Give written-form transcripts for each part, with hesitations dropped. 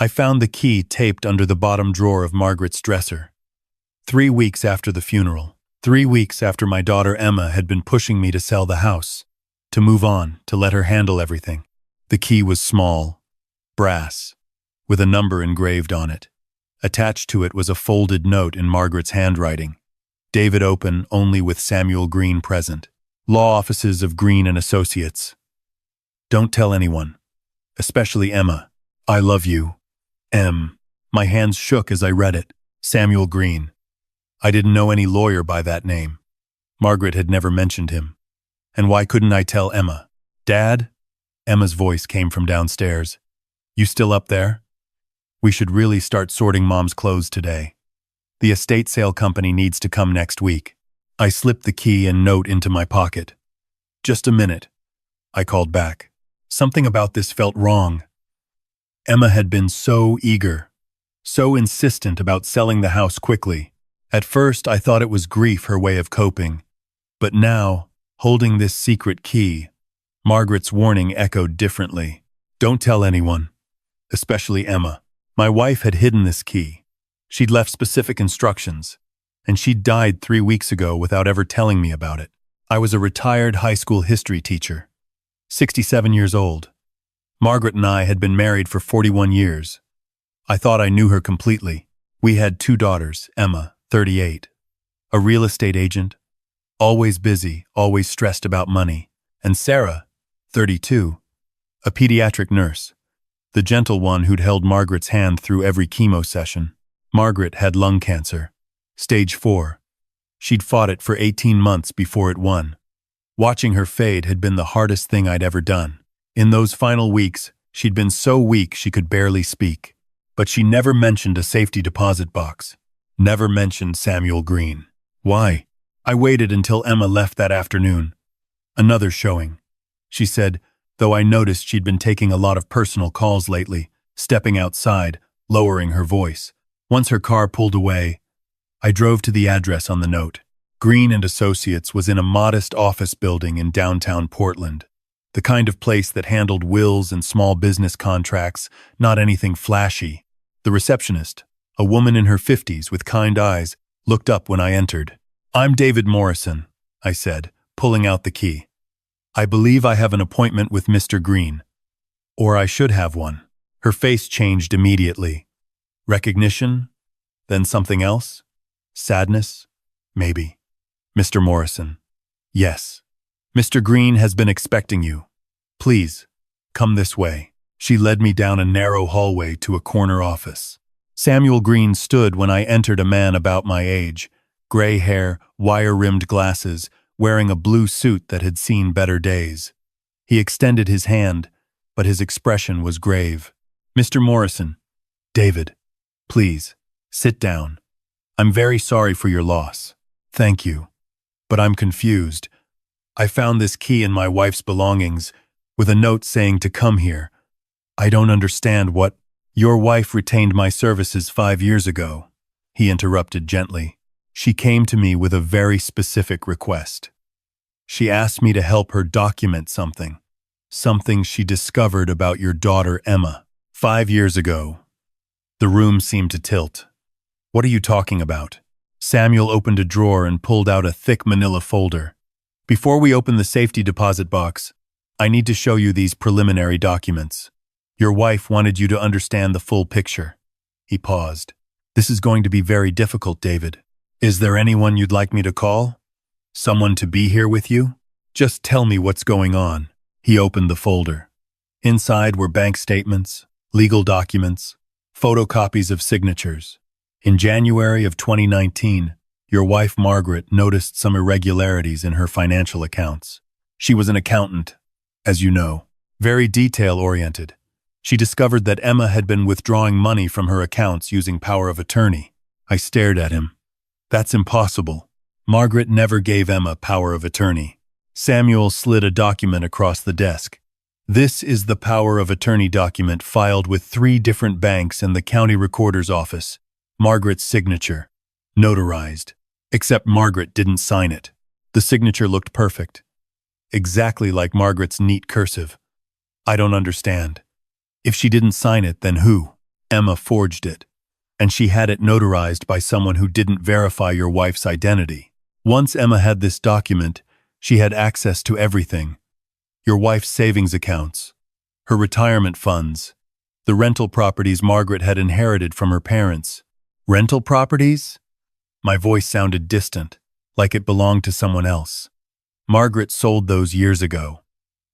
I found the key taped under the bottom drawer of Margaret's dresser. 3 weeks after the funeral, 3 weeks after my daughter Emma had been pushing me to sell the house, to move on, to let her handle everything. The key was small, brass, with a number engraved on it. Attached to it was a folded note in Margaret's handwriting. David open only with Samuel Greene present. Law offices of Greene and Associates. Don't tell anyone, especially Emma. I love you. M. My hands shook as I read it. Samuel Greene. I didn't know any lawyer by that name. Margaret had never mentioned him. And why couldn't I tell Emma? Dad? Emma's voice came from downstairs. You still up there? We should really start sorting Mom's clothes today. The estate sale company needs to come next week. I slipped the key and note into my pocket. Just a minute, I called back. Something about this felt wrong. Emma had been so eager, so insistent about selling the house quickly. At first, I thought it was grief, her way of coping. But now, holding this secret key, Margaret's warning echoed differently. Don't tell anyone, especially Emma. My wife had hidden this key. She'd left specific instructions, and she'd died 3 weeks ago without ever telling me about it. I was a retired high school history teacher, 67 years old. Margaret and I had been married for 41 years. I thought I knew her completely. We had 2 daughters, Emma, 38, a real estate agent, always busy, always stressed about money, and Sarah, 32, a pediatric nurse, the gentle one who'd held Margaret's hand through every chemo session. Margaret had lung cancer, stage 4. She'd fought it for 18 months before it won. Watching her fade had been the hardest thing I'd ever done. In those final weeks, she'd been so weak she could barely speak. But she never mentioned a safety deposit box. Never mentioned Samuel Greene. Why? I waited until Emma left that afternoon. Another showing. She said, though I noticed she'd been taking a lot of personal calls lately, stepping outside, lowering her voice. Once her car pulled away, I drove to the address on the note. Greene and Associates was in a modest office building in downtown Portland. The kind of place that handled wills and small business contracts, not anything flashy. The receptionist, a woman in her 50s with kind eyes, looked up when I entered. I'm David Morrison, I said, pulling out the key. I believe I have an appointment with Mr. Greene. Or I should have one. Her face changed immediately. Recognition? Then something else? Sadness? Maybe. Mr. Morrison. Yes. Mr. Greene has been expecting you. Please, come this way. She led me down a narrow hallway to a corner office. Samuel Greene stood when I entered, a man about my age, gray hair, wire-rimmed glasses, wearing a blue suit that had seen better days. He extended his hand, but his expression was grave. Mr. Morrison. David. Please, sit down. I'm very sorry for your loss. Thank you. But I'm confused. I found this key in my wife's belongings, with a note saying to come here. I don't understand what— Your wife retained my services 5 years ago, he interrupted gently. She came to me with a very specific request. She asked me to help her document something she discovered about your daughter Emma 5 years ago. The room seemed to tilt. What are you talking about? Samuel opened a drawer and pulled out a thick manila folder. Before we open the safety deposit box, I need to show you these preliminary documents. Your wife wanted you to understand the full picture. He paused. This is going to be very difficult, David. Is there anyone you'd like me to call? Someone to be here with you? Just tell me what's going on. He opened the folder. Inside were bank statements, legal documents, photocopies of signatures. In January of 2019, your wife Margaret noticed some irregularities in her financial accounts. She was an accountant, as you know, very detail-oriented. She discovered that Emma had been withdrawing money from her accounts using power of attorney. I stared at him. That's impossible. Margaret never gave Emma power of attorney. Samuel slid a document across the desk. This is the power of attorney document filed with 3 different banks and the county recorder's office. Margaret's signature. Notarized. Except Margaret didn't sign it. The signature looked perfect. Exactly like Margaret's neat cursive. I don't understand. If she didn't sign it, then who? Emma forged it, and she had it notarized by someone who didn't verify your wife's identity. Once Emma had this document, she had access to everything. Your wife's savings accounts, her retirement funds, the rental properties Margaret had inherited from her parents. Rental properties? My voice sounded distant, like it belonged to someone else. Margaret sold those years ago.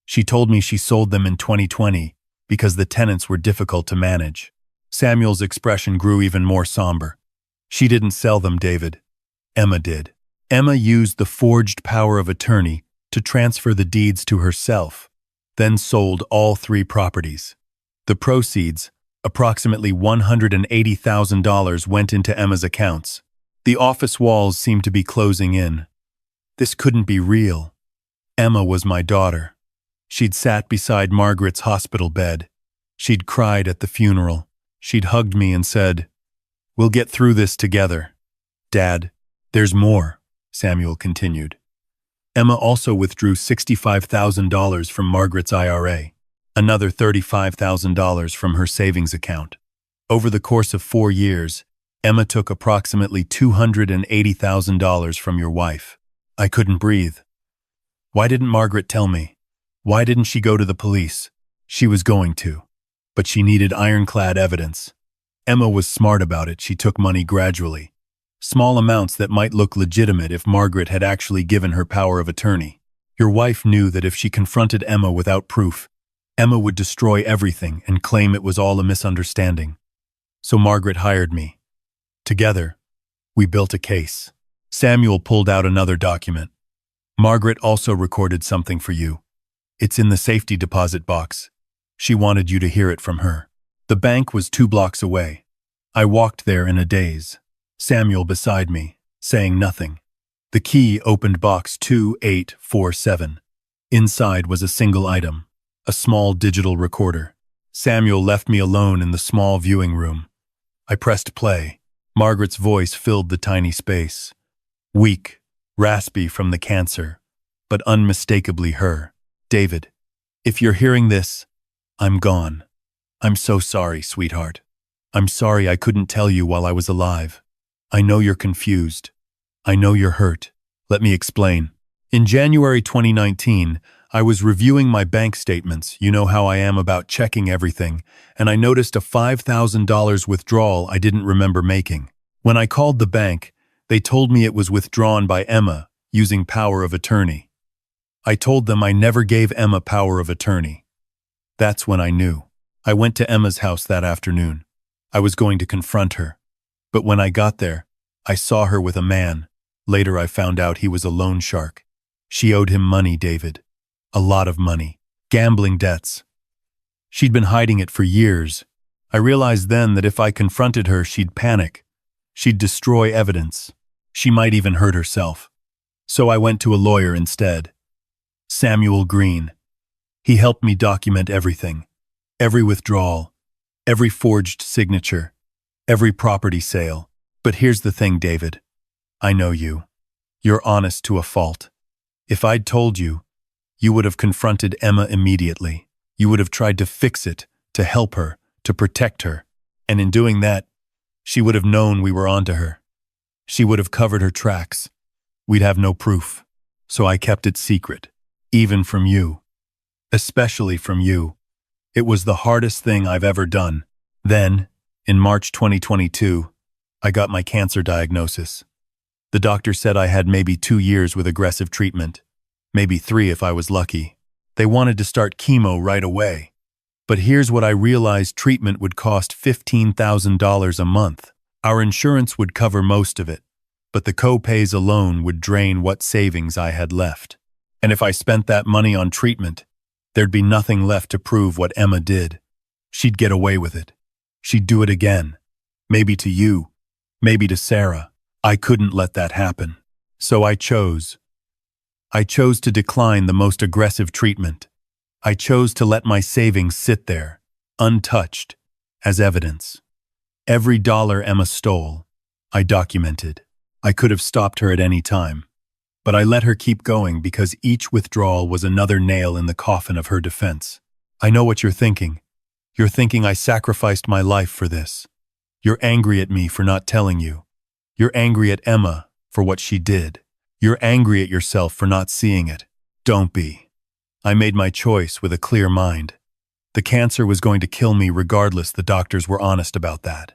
She told me she sold them in 2020 because the tenants were difficult to manage. Samuel's expression grew even more somber. She didn't sell them, David. Emma did. Emma used the forged power of attorney to transfer the deeds to herself, then sold all 3 properties. The proceeds, approximately $180,000, went into Emma's accounts. The office walls seemed to be closing in. This couldn't be real. Emma was my daughter. She'd sat beside Margaret's hospital bed. She'd cried at the funeral. She'd hugged me and said, "We'll get through this together." "Dad, there's more," Samuel continued. Emma also withdrew $65,000 from Margaret's IRA, another $35,000 from her savings account. Over the course of 4 years, Emma took approximately $280,000 from your wife. I couldn't breathe. Why didn't Margaret tell me? Why didn't she go to the police? She was going to. But she needed ironclad evidence. Emma was smart about it. She took money gradually. Small amounts that might look legitimate if Margaret had actually given her power of attorney. Your wife knew that if she confronted Emma without proof, Emma would destroy everything and claim it was all a misunderstanding. So Margaret hired me. Together, we built a case. Samuel pulled out another document. Margaret also recorded something for you. It's in the safety deposit box. She wanted you to hear it from her. The bank was 2 blocks away. I walked there in a daze. Samuel beside me, saying nothing. The key opened box 2847. Inside was a single item, a small digital recorder. Samuel left me alone in the small viewing room. I pressed play. Margaret's voice filled the tiny space. Weak, raspy from the cancer, but unmistakably her. "David, if you're hearing this, I'm gone. I'm so sorry, sweetheart. I'm sorry I couldn't tell you while I was alive. I know you're confused. I know you're hurt. Let me explain. In January 2019, I was reviewing my bank statements. You know how I am about checking everything, and I noticed a $5,000 withdrawal I didn't remember making. When I called the bank, they told me it was withdrawn by Emma using power of attorney. I told them I never gave Emma power of attorney. That's when I knew. I went to Emma's house that afternoon. I was going to confront her. But when I got there, I saw her with a man. Later I found out he was a loan shark. She owed him money, David. A lot of money. Gambling debts. She'd been hiding it for years. I realized then that if I confronted her, she'd panic. She'd destroy evidence. She might even hurt herself. So I went to a lawyer instead. Samuel Greene. He helped me document everything. Every withdrawal. Every forged signature. Every property sale. But here's the thing, David. I know you. You're honest to a fault. If I'd told you, you would have confronted Emma immediately. You would have tried to fix it, to help her, to protect her. And in doing that, she would have known we were onto her. She would have covered her tracks. We'd have no proof. So I kept it secret, even from you. Especially from you. It was the hardest thing I've ever done. Then, in March 2022, I got my cancer diagnosis. The doctor said I had maybe 2 years with aggressive treatment, maybe 3 if I was lucky. They wanted to start chemo right away. But here's what I realized: treatment would cost $15,000 a month. Our insurance would cover most of it, but the co-pays alone would drain what savings I had left. And if I spent that money on treatment, there'd be nothing left to prove what Emma did. She'd get away with it. She'd do it again. Maybe to you. Maybe to Sarah. I couldn't let that happen. So I chose. I chose to decline the most aggressive treatment. I chose to let my savings sit there, untouched, as evidence. Every dollar Emma stole, I documented. I could have stopped her at any time. But I let her keep going because each withdrawal was another nail in the coffin of her defense. I know what you're thinking. You're thinking I sacrificed my life for this. You're angry at me for not telling you. You're angry at Emma for what she did. You're angry at yourself for not seeing it. Don't be. I made my choice with a clear mind. The cancer was going to kill me regardless. The doctors were honest about that.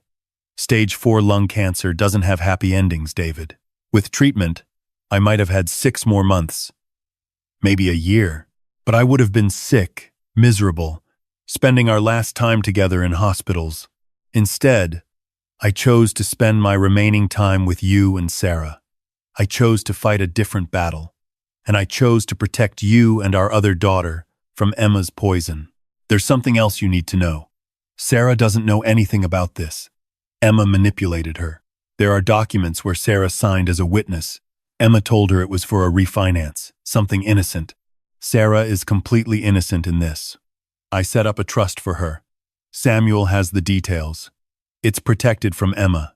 Stage 4 lung cancer doesn't have happy endings, David. With treatment, I might have had 6 more months, maybe a year, but I would have been sick, miserable, spending our last time together in hospitals. Instead, I chose to spend my remaining time with you and Sarah. I chose to fight a different battle, and I chose to protect you and our other daughter from Emma's poison. There's something else you need to know. Sarah doesn't know anything about this. Emma manipulated her. There are documents where Sarah signed as a witness. Emma told her it was for a refinance, something innocent. Sarah is completely innocent in this. I set up a trust for her. Samuel has the details. It's protected from Emma.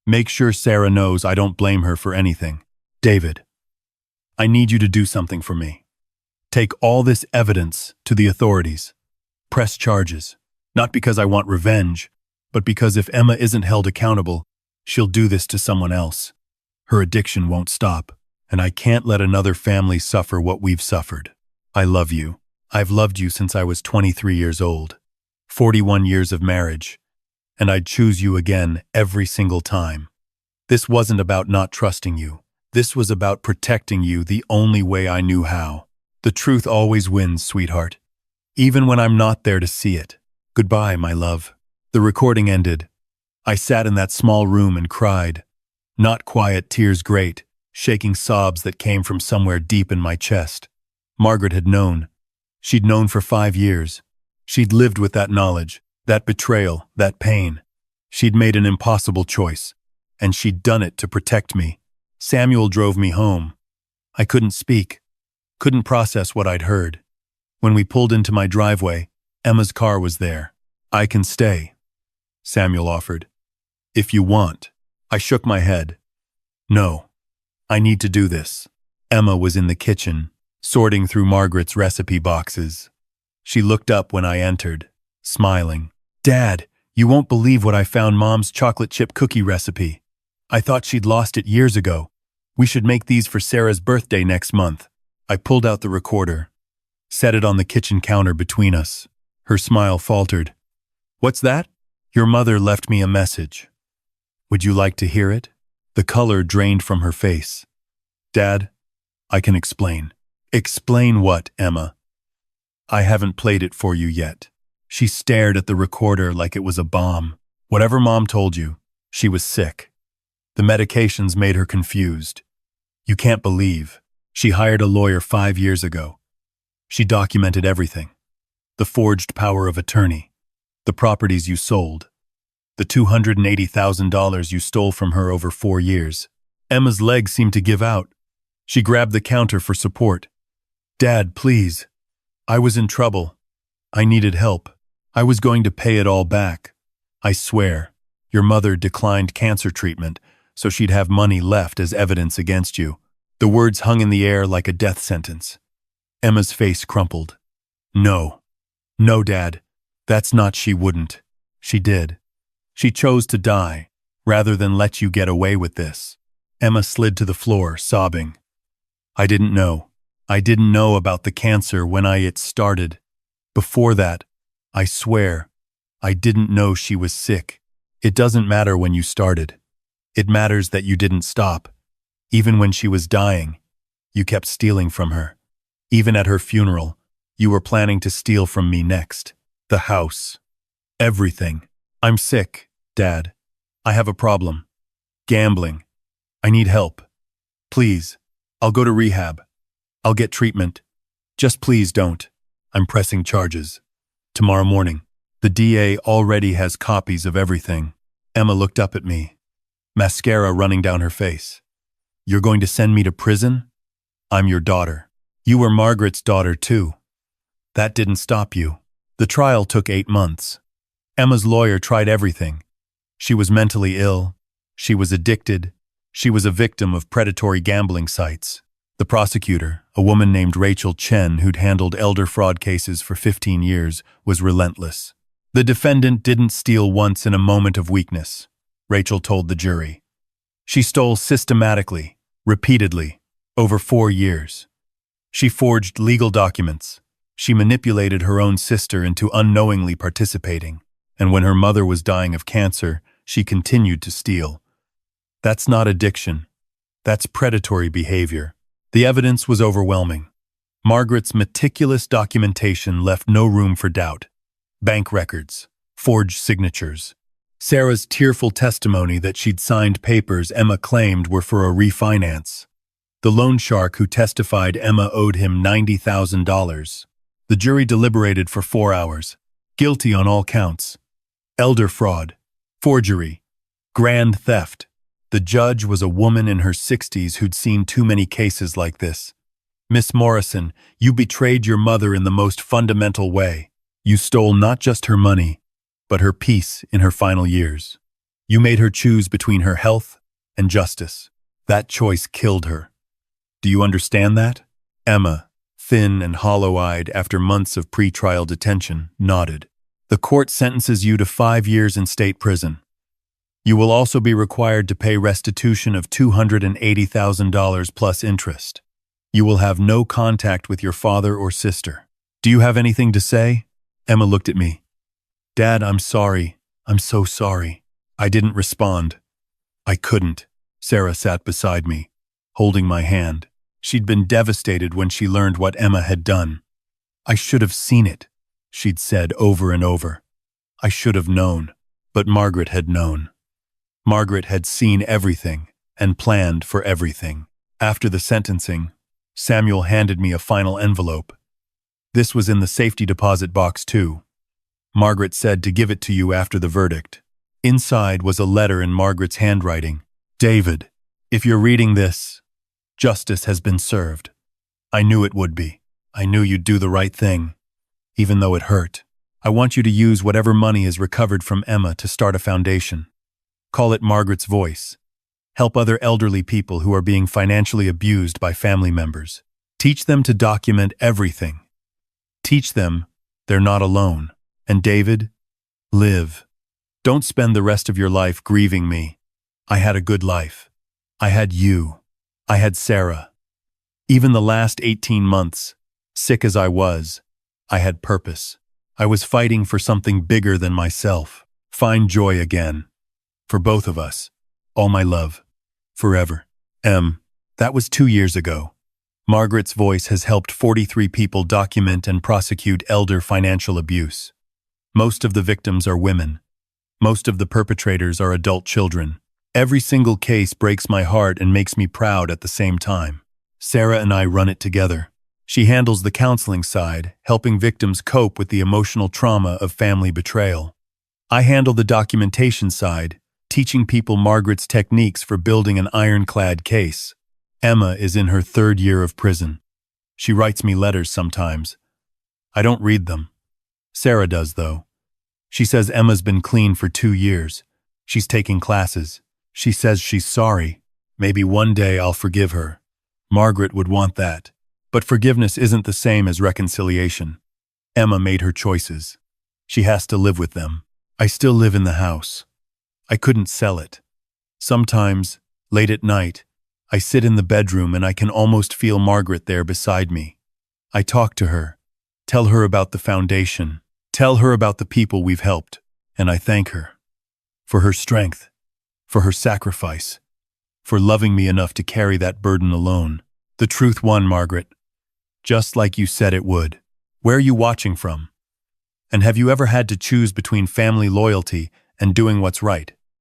Make sure Sarah knows I don't blame her for anything. David, I need you to do something for me. Take all this evidence to the authorities. Press charges. Not because I want revenge, but because if Emma isn't held accountable, she'll do this to someone else. Her addiction won't stop, and I can't let another family suffer what we've suffered. I love you. I've loved you since I was 23 years old. 41 years of marriage. And I'd choose you again every single time. This wasn't about not trusting you. This was about protecting you the only way I knew how. The truth always wins, sweetheart. Even when I'm not there to see it. Goodbye, my love. The recording ended. I sat in that small room and cried. Not quiet tears, great, shaking sobs that came from somewhere deep in my chest. Margaret had known. She'd known for 5 years. She'd lived with that knowledge, that betrayal, that pain. She'd made an impossible choice, and she'd done it to protect me. Samuel drove me home. I couldn't speak, couldn't process what I'd heard. When we pulled into my driveway, Emma's car was there. I can stay, Samuel offered. If you want. I shook my head. No, I need to do this. Emma was in the kitchen, sorting through Margaret's recipe boxes. She looked up when I entered, smiling. Dad, you won't believe what I found. Mom's chocolate chip cookie recipe. I thought she'd lost it years ago. We should make these for Sarah's birthday next month. I pulled out the recorder, set it on the kitchen counter between us. Her smile faltered. What's that? Your mother left me a message. Would you like to hear it? The color drained from her face. Dad, I can explain. Explain what, Emma? I haven't played it for you yet. She stared at the recorder like it was a bomb. Whatever Mom told you, she was sick. The medications made her confused. You can't believe. She hired a lawyer 5 years ago. She documented everything. The forged power of attorney. The properties you sold. The $280,000 you stole from her over 4 years. Emma's legs seemed to give out. She grabbed the counter for support. Dad, please. I was in trouble. I needed help. I was going to pay it all back. I swear, your mother declined cancer treatment, so she'd have money left as evidence against you. The words hung in the air like a death sentence. Emma's face crumpled. No. No, Dad. That's not. She wouldn't. She did. She chose to die, rather than let you get away with this. Emma slid to the floor, sobbing. I didn't know. I didn't know about the cancer when it started. Before that, I swear, I didn't know she was sick. It doesn't matter when you started. It matters that you didn't stop. Even when she was dying, you kept stealing from her. Even at her funeral, you were planning to steal from me next. The house. Everything. I'm sick, Dad. I have a problem. Gambling. I need help. Please. I'll go to rehab. I'll get treatment. Just please don't. I'm pressing charges. Tomorrow morning. The DA already has copies of everything. Emma looked up at me, mascara running down her face. You're going to send me to prison? I'm your daughter. You were Margaret's daughter too. That didn't stop you. The trial took 8 months. Emma's lawyer tried everything. She was mentally ill. She was addicted. She was a victim of predatory gambling sites. The prosecutor, a woman named Rachel Chen who'd handled elder fraud cases for 15 years, was relentless. The defendant didn't steal once in a moment of weakness, Rachel told the jury. She stole systematically, repeatedly, over 4 years. She forged legal documents. She manipulated her own sister into unknowingly participating, and when her mother was dying of cancer, she continued to steal. That's not addiction. That's predatory behavior. The evidence was overwhelming. Margaret's meticulous documentation left no room for doubt. Bank records, forged signatures. Sarah's tearful testimony that she'd signed papers Emma claimed were for a refinance. The loan shark who testified Emma owed him $90,000. The jury deliberated for 4 hours. Guilty on all counts. Elder fraud, forgery, grand theft. The judge was a woman in her 60s who'd seen too many cases like this. Miss Morrison, you betrayed your mother in the most fundamental way. You stole not just her money, but her peace in her final years. You made her choose between her health and justice. That choice killed her. Do you understand that? Emma, thin and hollow-eyed after months of pretrial detention, nodded. The court sentences you to 5 years in state prison. You will also be required to pay restitution of $280,000 plus interest. You will have no contact with your father or sister. Do you have anything to say? Emma looked at me. Dad, I'm sorry. I'm so sorry. I didn't respond. I couldn't. Sarah sat beside me, holding my hand. She'd been devastated when she learned what Emma had done. I should have seen it, she'd said over and over. I should have known, but Margaret had known. Margaret had seen everything and planned for everything. After the sentencing, Samuel handed me a final envelope. This was in the safety deposit box too. Margaret said to give it to you after the verdict. Inside was a letter in Margaret's handwriting. David, if you're reading this, justice has been served. I knew it would be. I knew you'd do the right thing, even though it hurt. I want you to use whatever money is recovered from Emma to start a foundation. Call it Margaret's Voice. Help other elderly people who are being financially abused by family members. Teach them to document everything. Teach them they're not alone. And David, live. Don't spend the rest of your life grieving me. I had a good life. I had you. I had Sarah. Even the last 18 months, sick as I was, I had purpose. I was fighting for something bigger than myself. Find joy again. For both of us. All my love. Forever. That was 2 years ago. Margaret's Voice has helped 43 people document and prosecute elder financial abuse. Most of the victims are women. Most of the perpetrators are adult children. Every single case breaks my heart and makes me proud at the same time. Sarah and I run it together. She handles the counseling side, helping victims cope with the emotional trauma of family betrayal. I handle the documentation side, teaching people Margaret's techniques for building an ironclad case. Emma is in her 3rd year of prison. She writes me letters sometimes. I don't read them. Sarah does, though. She says Emma's been clean for 2 years. She's taking classes. She says she's sorry. Maybe one day I'll forgive her. Margaret would want that. But forgiveness isn't the same as reconciliation. Emma made her choices. She has to live with them. I still live in the house. I couldn't sell it. Sometimes, late at night, I sit in the bedroom and I can almost feel Margaret there beside me. I talk to her, tell her about the foundation, tell her about the people we've helped, and I thank her for her strength, for her sacrifice, for loving me enough to carry that burden alone. The truth won, Margaret, just like you said it would. Where are you watching from? And have you ever had to choose between family loyalty and doing what's right?